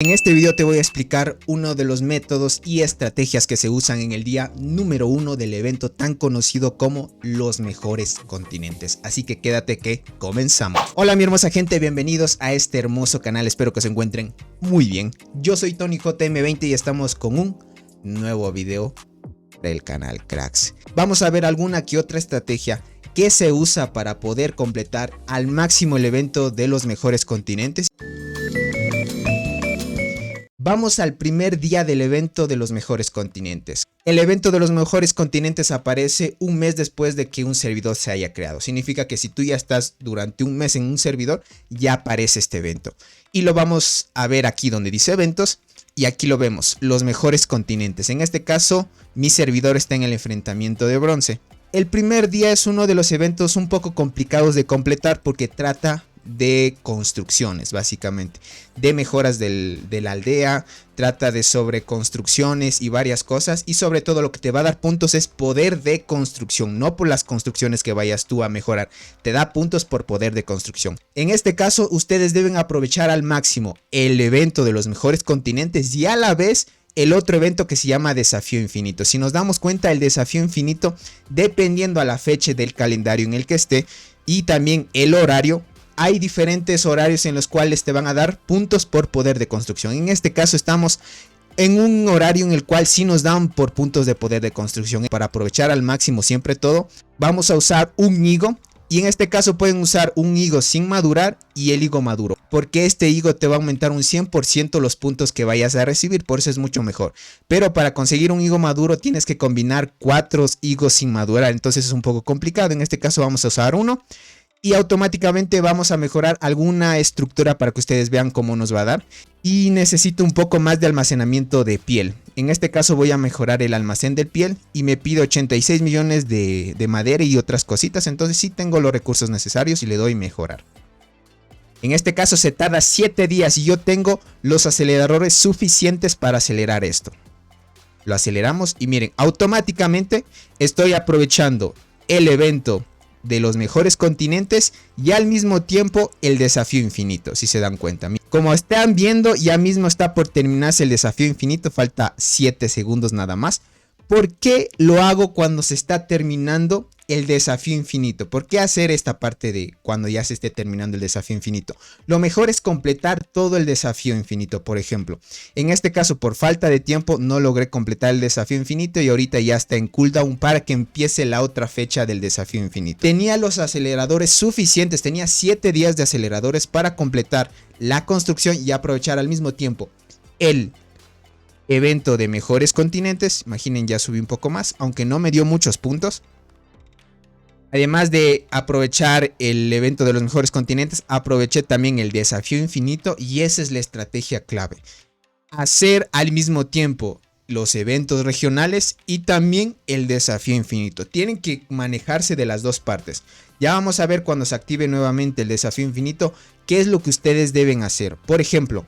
En este video te voy a explicar uno de los métodos y estrategias que se usan en el día número 1 del evento tan conocido como los mejores continentes. Así que quédate que comenzamos. Hola mi hermosa gente, bienvenidos a este hermoso canal, espero que se encuentren muy bien. Yo soy Tony JM20 y estamos con un nuevo video del canal Cracks. Vamos a ver alguna que otra estrategia que se usa para poder completar al máximo el evento de los mejores continentes. Vamos al primer día del evento de los mejores continentes. El evento de los mejores continentes aparece un mes después de que un servidor se haya creado. Significa que si tú ya estás durante un mes en un servidor, ya aparece este evento. Y lo vamos a ver aquí donde dice eventos. Y aquí lo vemos, los mejores continentes. En este caso, mi servidor está en el enfrentamiento de bronce. El primer día es uno de los eventos un poco complicados de completar porque trata de construcciones, básicamente, de mejoras de la aldea, trata de sobreconstrucciones y varias cosas, y sobre todo lo que te va a dar puntos es poder de construcción, no por las construcciones que vayas tú a mejorar, te da puntos por poder de construcción. En este caso ustedes deben aprovechar al máximo el evento de los mejores continentes y a la vez el otro evento que se llama Desafío Infinito. Si nos damos cuenta, el Desafío Infinito, dependiendo a la fecha del calendario en el que esté y también el horario, hay diferentes horarios en los cuales te van a dar puntos por poder de construcción. En este caso estamos en un horario en el cual sí nos dan por puntos de poder de construcción. Para aprovechar al máximo siempre todo, vamos a usar un higo. Y en este caso pueden usar un higo sin madurar y el higo maduro. Porque este higo te va a aumentar un 100% los puntos que vayas a recibir. Por eso es mucho mejor. Pero para conseguir un higo maduro tienes que combinar 4 higos sin madurar. Entonces es un poco complicado. En este caso vamos a usar uno. Y automáticamente vamos a mejorar alguna estructura para que ustedes vean cómo nos va a dar. Y necesito un poco más de almacenamiento de piel. En este caso voy a mejorar el almacén de piel. Y me pide 86 millones de madera y otras cositas. Entonces sí tengo los recursos necesarios y le doy mejorar. En este caso se tarda 7 días y yo tengo los aceleradores suficientes para acelerar esto. Lo aceleramos y miren, automáticamente estoy aprovechando el evento de los mejores continentes y al mismo tiempo el desafío infinito, si se dan cuenta. Como están viendo, ya mismo está por terminarse el desafío infinito, falta 7 segundos nada más. ¿Por qué lo hago cuando se está terminando el desafío infinito? ¿Por qué hacer esta parte de cuando ya se esté terminando el desafío infinito? Lo mejor es completar todo el desafío infinito. Por ejemplo, en este caso por falta de tiempo no logré completar el desafío infinito y ahorita ya está en cooldown para que empiece la otra fecha del desafío infinito. Tenía los aceleradores suficientes, tenía 7 días de aceleradores para completar la construcción y aprovechar al mismo tiempo el evento de mejores continentes. Imaginen, ya subí un poco más, aunque no me dio muchos puntos. Además de aprovechar el evento de los mejores continentes, aproveché también el desafío infinito y esa es la estrategia clave. Hacer al mismo tiempo los eventos regionales y también el desafío infinito. Tienen que manejarse de las dos partes. Ya vamos a ver cuando se active nuevamente el desafío infinito qué es lo que ustedes deben hacer. Por ejemplo,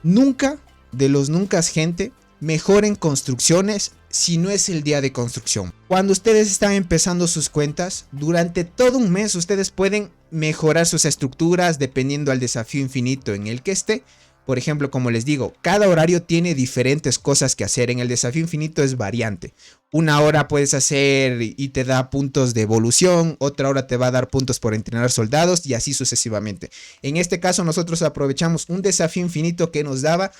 nunca de los nunca, gente, mejoren construcciones si no es el día de construcción. Cuando ustedes están empezando sus cuentas, durante todo un mes ustedes pueden mejorar sus estructuras dependiendo al desafío infinito en el que esté. Por ejemplo, como les digo, cada horario tiene diferentes cosas que hacer. En el desafío infinito es variante. Una hora puedes hacer y te da puntos de evolución, otra hora te va a dar puntos por entrenar soldados y así sucesivamente. En este caso nosotros aprovechamos un desafío infinito que nos daba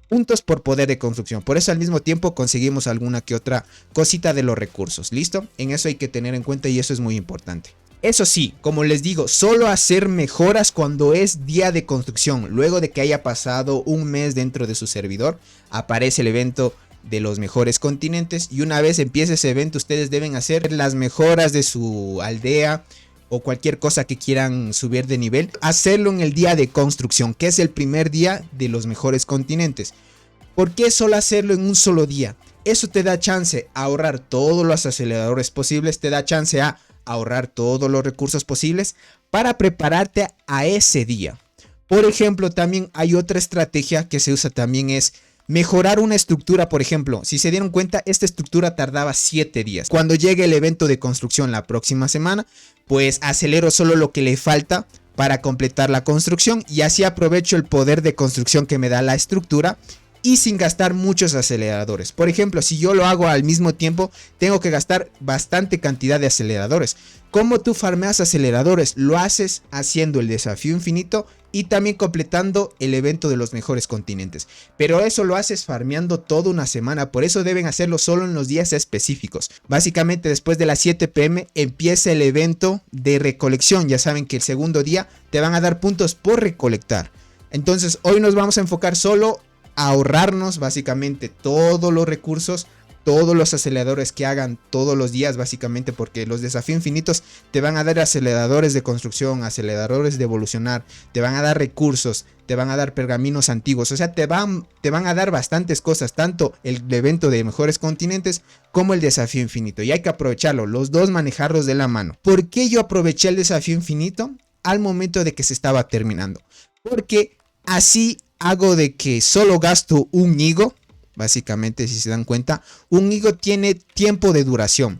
puntos por poder de construcción. Por eso al mismo tiempo conseguimos alguna que otra cosita de los recursos. ¿Listo? En eso hay que tener en cuenta y eso es muy importante. Eso sí, como les digo, solo hacer mejoras cuando es día de construcción. Luego de que haya pasado un mes dentro de su servidor, aparece el evento de los mejores continentes. Y una vez empiece ese evento, ustedes deben hacer las mejoras de su aldea o cualquier cosa que quieran subir de nivel, hacerlo en el día de construcción, que es el primer día de los mejores continentes. ¿Por qué solo hacerlo en un solo día? Eso te da chance a ahorrar todos los aceleradores posibles, te da chance a ahorrar todos los recursos posibles para prepararte a ese día. Por ejemplo, también hay otra estrategia que se usa también, es mejorar una estructura. Por ejemplo, si se dieron cuenta, esta estructura tardaba 7 días. Cuando llegue el evento de construcción la próxima semana, pues acelero solo lo que le falta para completar la construcción y así aprovecho el poder de construcción que me da la estructura y sin gastar muchos aceleradores. Por ejemplo, si yo lo hago al mismo tiempo, tengo que gastar bastante cantidad de aceleradores. ¿Cómo tú farmeas aceleradores? Lo haces haciendo el desafío infinito y también completando el evento de los mejores continentes. Pero eso lo haces farmeando toda una semana, por eso deben hacerlo solo en los días específicos. Básicamente después de las 7 p.m. empieza el evento de recolección. Ya saben que el segundo día te van a dar puntos por recolectar. Entonces hoy nos vamos a enfocar solo ahorrarnos básicamente todos los recursos, todos los aceleradores que hagan todos los días básicamente, porque los desafíos infinitos te van a dar aceleradores de construcción, aceleradores de evolucionar, te van a dar recursos, te van a dar pergaminos antiguos, o sea te van a dar bastantes cosas, tanto el evento de mejores continentes como el desafío infinito, y hay que aprovecharlo, los dos manejarlos de la mano. ¿Por qué yo aproveché el desafío infinito al momento de que se estaba terminando? Porque así hago de que solo gasto un higo. Básicamente, si se dan cuenta, un higo tiene tiempo de duración.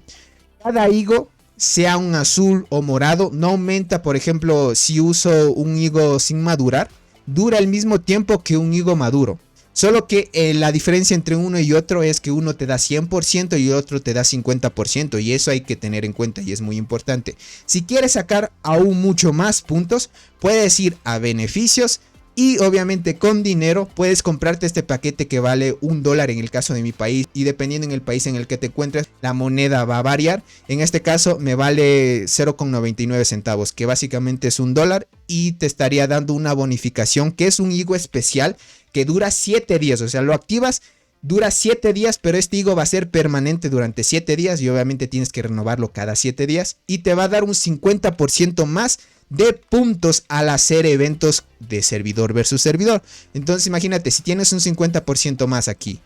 Cada higo, sea un azul o morado, no aumenta. Por ejemplo, si uso un higo sin madurar, dura el mismo tiempo que un higo maduro. Solo que la diferencia entre uno y otro es que uno te da 100% y otro te da 50%. Y eso hay que tener en cuenta y es muy importante. Si quieres sacar aún mucho más puntos, puedes ir a beneficios. Y obviamente con dinero puedes comprarte este paquete que vale $1 en el caso de mi país. Y dependiendo en el país en el que te encuentres, la moneda va a variar. En este caso me vale 0,99 centavos, que básicamente es $1. Y te estaría dando una bonificación que es un higo especial que dura 7 días. O sea, lo activas, dura 7 días, pero este higo va a ser permanente durante 7 días. Y obviamente tienes que renovarlo cada 7 días. Y te va a dar un 50% más de puntos al hacer eventos de servidor versus servidor. Entonces imagínate, si tienes un 50% más aquí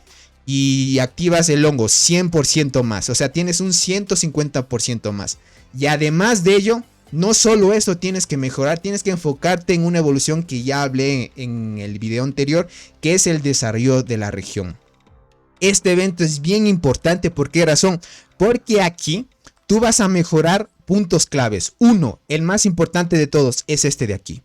y activas el hongo 100% más, o sea, tienes un 150% más. Y además de ello, no solo eso tienes que mejorar, tienes que enfocarte en una evolución que ya hablé en el video anterior, que es el desarrollo de la región. Este evento es bien importante. ¿Por qué razón? Porque aquí tú vas a mejorar puntos claves. Uno, el más importante de todos, es este de aquí.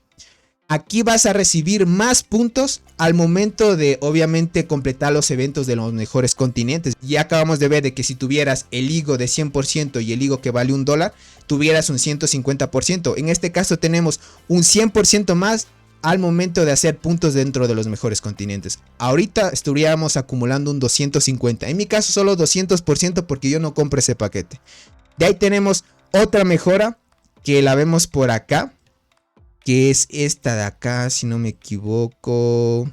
Aquí vas a recibir más puntos al momento de obviamente completar los eventos de los mejores continentes. Ya acabamos de ver de que si tuvieras el higo de 100% y el higo que vale $1, tuvieras un 150%. En este caso tenemos un 100% más al momento de hacer puntos dentro de los mejores continentes. Ahorita estaríamos acumulando un 250. En mi caso solo 200% porque yo no compro ese paquete. De ahí tenemos otra mejora que la vemos por acá, que es esta de acá, si no me equivoco.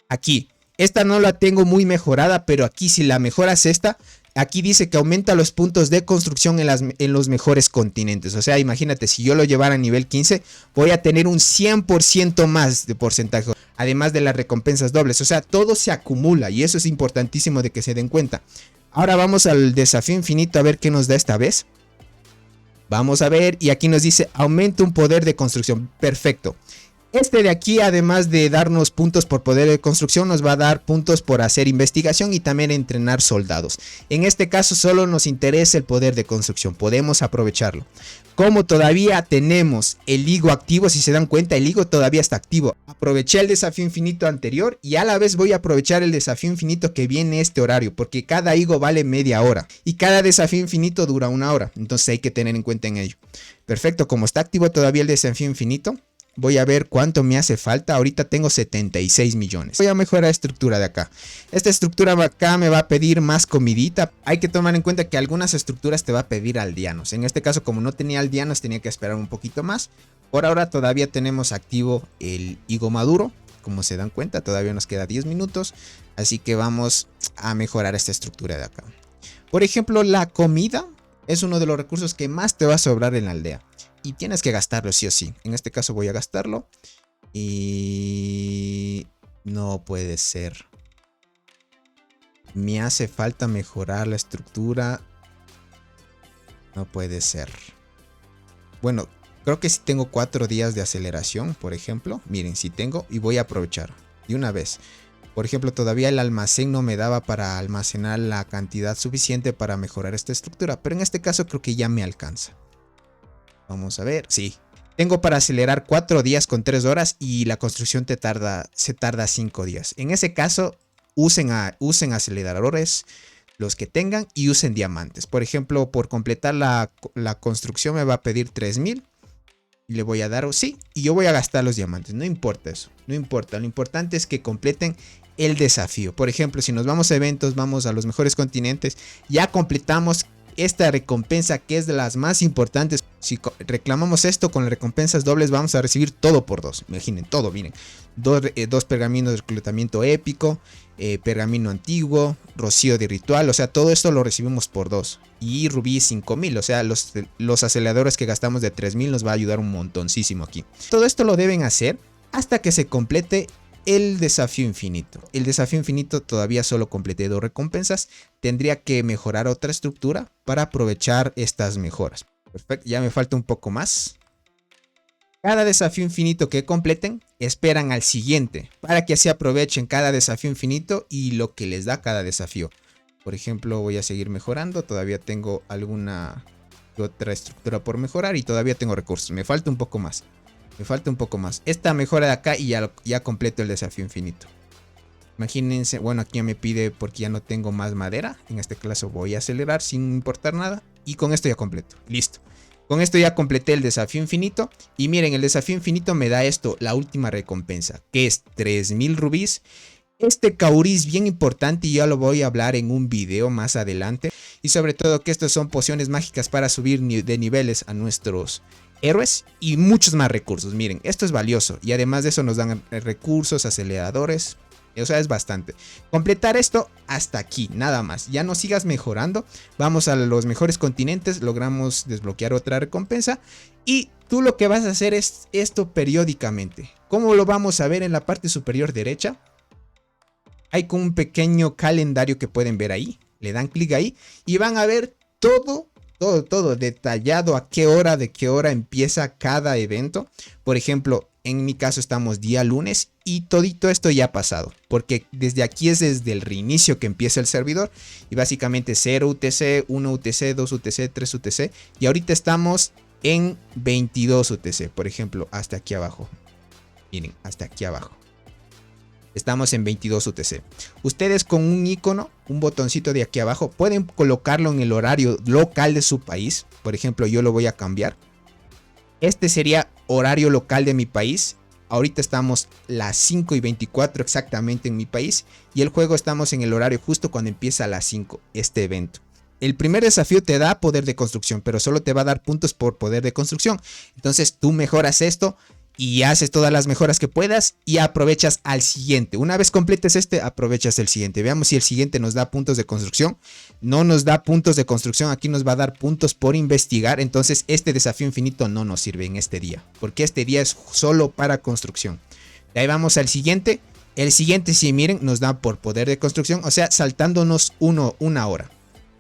Aquí, esta no la tengo muy mejorada, pero aquí si la mejoras esta, aquí dice que aumenta los puntos de construcción en los mejores continentes. O sea, imagínate, si yo lo llevara a nivel 15, voy a tener un 100% más de porcentaje. Además de las recompensas dobles. O sea, todo se acumula y eso es importantísimo de que se den cuenta. Ahora vamos al desafío infinito a ver qué nos da esta vez. Vamos a ver, y aquí nos dice aumenta un poder de construcción. Perfecto. Este de aquí, además de darnos puntos por poder de construcción, nos va a dar puntos por hacer investigación y también entrenar soldados. En este caso solo nos interesa el poder de construcción, podemos aprovecharlo. Como todavía tenemos el higo activo, si se dan cuenta, el higo todavía está activo. Aproveché el desafío infinito anterior y a la vez voy a aprovechar el desafío infinito que viene este horario, porque cada higo vale media hora y cada desafío infinito dura 1 hora, entonces hay que tener en cuenta en ello. Perfecto, como está activo todavía el desafío infinito, voy a ver cuánto me hace falta. Ahorita tengo 76 millones. Voy a mejorar la estructura de acá. Esta estructura de acá me va a pedir más comidita. Hay que tomar en cuenta que algunas estructuras te va a pedir aldeanos. En este caso, como no tenía aldeanos, tenía que esperar un poquito más. Por ahora todavía tenemos activo el higo maduro. Como se dan cuenta, todavía nos queda 10 minutos. Así que vamos a mejorar esta estructura de acá. Por ejemplo, la comida es uno de los recursos que más te va a sobrar en la aldea. Y tienes que gastarlo sí o sí. En este caso voy a gastarlo. Y no puede ser. Me hace falta mejorar la estructura. No puede ser. Bueno, creo que si tengo 4 días de aceleración, por ejemplo. Miren, si tengo y voy a aprovechar de una vez. Por ejemplo, todavía el almacén no me daba para almacenar la cantidad suficiente para mejorar esta estructura. Pero en este caso creo que ya me alcanza. Vamos a ver, sí, Tengo para acelerar 4 días con 3 horas y la construcción se tarda 5 días. En ese caso, usen aceleradores, los que tengan, y usen diamantes. Por ejemplo, por completar la construcción me va a pedir 3000. Y le voy a dar sí, y yo voy a gastar los diamantes. No importa eso, no importa. Lo importante es que completen el desafío. Por ejemplo, si nos vamos a eventos, vamos a los mejores continentes, ya completamos esta recompensa que es de las más importantes. Si reclamamos esto con las recompensas dobles, vamos a recibir todo por 2. Imaginen todo, miren. Dos pergaminos de reclutamiento épico, pergamino antiguo, rocío de ritual, o sea, todo esto lo recibimos por 2. Y rubí 5000, o sea, los aceleradores que gastamos de 3000 nos va a ayudar un montoncísimo aquí. Todo esto lo deben hacer hasta que se complete el desafío infinito. El desafío infinito todavía solo completé 2 recompensas. Tendría que mejorar otra estructura para aprovechar estas mejoras. Perfecto, ya me falta un poco más. Cada desafío infinito que completen, esperan al siguiente, para que así aprovechen cada desafío infinito y lo que les da cada desafío. Por ejemplo, voy a seguir mejorando, todavía tengo alguna otra estructura por mejorar y todavía tengo recursos. Me falta un poco más. Esta mejora de acá y ya completo el desafío infinito. Imagínense, bueno, aquí ya me pide porque ya no tengo más madera. En este caso voy a acelerar sin importar nada y con esto ya completo. Listo. Con esto ya completé el desafío infinito. Y miren, el desafío infinito me da esto, la última recompensa, que es 3000 rubíes. Este caurí es bien importante y ya lo voy a hablar en un video más adelante. Y sobre todo que estos son pociones mágicas para subir de niveles a nuestros héroes y muchos más recursos. Miren, esto es valioso y además de eso nos dan recursos, aceleradores. O sea, es bastante. Completar esto hasta aquí, nada más. Ya no sigas mejorando. Vamos a los mejores continentes. Logramos desbloquear otra recompensa. Y tú lo que vas a hacer es esto periódicamente. ¿Cómo lo vamos a ver en la parte superior derecha? Hay como un pequeño calendario que pueden ver ahí. Le dan clic ahí y van a ver todo detallado a qué hora, de qué hora empieza cada evento. Por ejemplo, en mi caso estamos día lunes y todito esto ya ha pasado. Porque desde aquí es desde el reinicio que empieza el servidor. Y básicamente 0 UTC, 1 UTC, 2 UTC, 3 UTC. Y ahorita estamos en 22 UTC. Por ejemplo, hasta aquí abajo. Miren, hasta aquí abajo. Estamos en 22 UTC. Ustedes con un icono, un botoncito de aquí abajo, pueden colocarlo en el horario local de su país. Por ejemplo, yo lo voy a cambiar. Este sería horario local de mi país. Ahorita estamos las 5:24 exactamente en mi país. Y el juego estamos en el horario justo cuando empieza a las 5 este evento. El primer desafío te da poder de construcción, pero solo te va a dar puntos por poder de construcción. Entonces tú mejoras esto y haces todas las mejoras que puedas y aprovechas al siguiente. Una vez completes este, aprovechas el siguiente. Veamos si el siguiente nos da puntos de construcción. No nos da puntos de construcción, aquí nos va a dar puntos por investigar. Entonces este desafío infinito no nos sirve en este día, porque este día es solo para construcción. De ahí vamos al siguiente. El siguiente, si miren, nos da por poder de construcción, o sea, saltándonos una hora.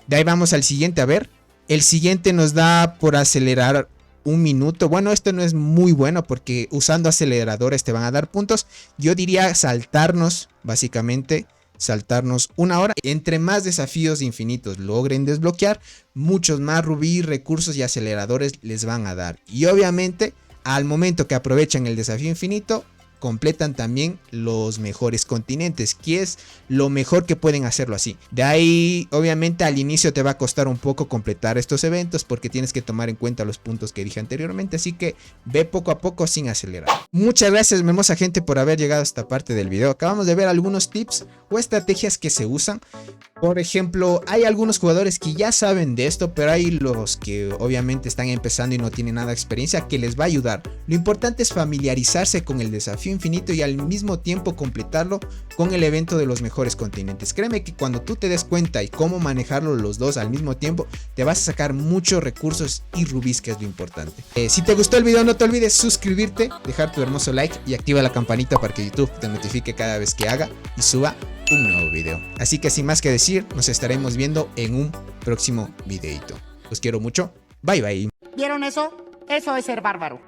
De ahí vamos al siguiente, a ver. El siguiente nos da por acelerar 1 minuto. Bueno, esto no es muy bueno porque usando aceleradores te van a dar puntos. Yo diría saltarnos, básicamente, saltarnos 1 hora. Entre más desafíos infinitos logren desbloquear, muchos más rubí, recursos y aceleradores les van a dar. Y obviamente, al momento que aprovechan el desafío infinito, completan también los mejores continentes, que es lo mejor que pueden hacerlo así. De ahí, obviamente, al inicio te va a costar un poco completar estos eventos porque tienes que tomar en cuenta los puntos que dije anteriormente, así que ve poco a poco sin acelerar. Muchas gracias, hermosa gente, por haber llegado a esta parte del video. Acabamos de ver algunos tips o estrategias que se usan. Por ejemplo, hay algunos jugadores que ya saben de esto, pero hay los que obviamente están empezando y no tienen nada de experiencia, que les va a ayudar. Lo importante es familiarizarse con el desafío infinito y al mismo tiempo completarlo con el evento de los mejores continentes. Créeme que cuando tú te des cuenta y cómo manejarlo los dos al mismo tiempo, te vas a sacar muchos recursos y rubíes, que es lo importante. Si te gustó el video, no te olvides suscribirte, dejar tu hermoso like y activa la campanita para que YouTube te notifique cada vez que haga y suba un nuevo video. Así que sin más que decir, nos estaremos viendo en un próximo videito. Los quiero mucho. Bye bye. ¿Vieron eso? Eso es ser bárbaro.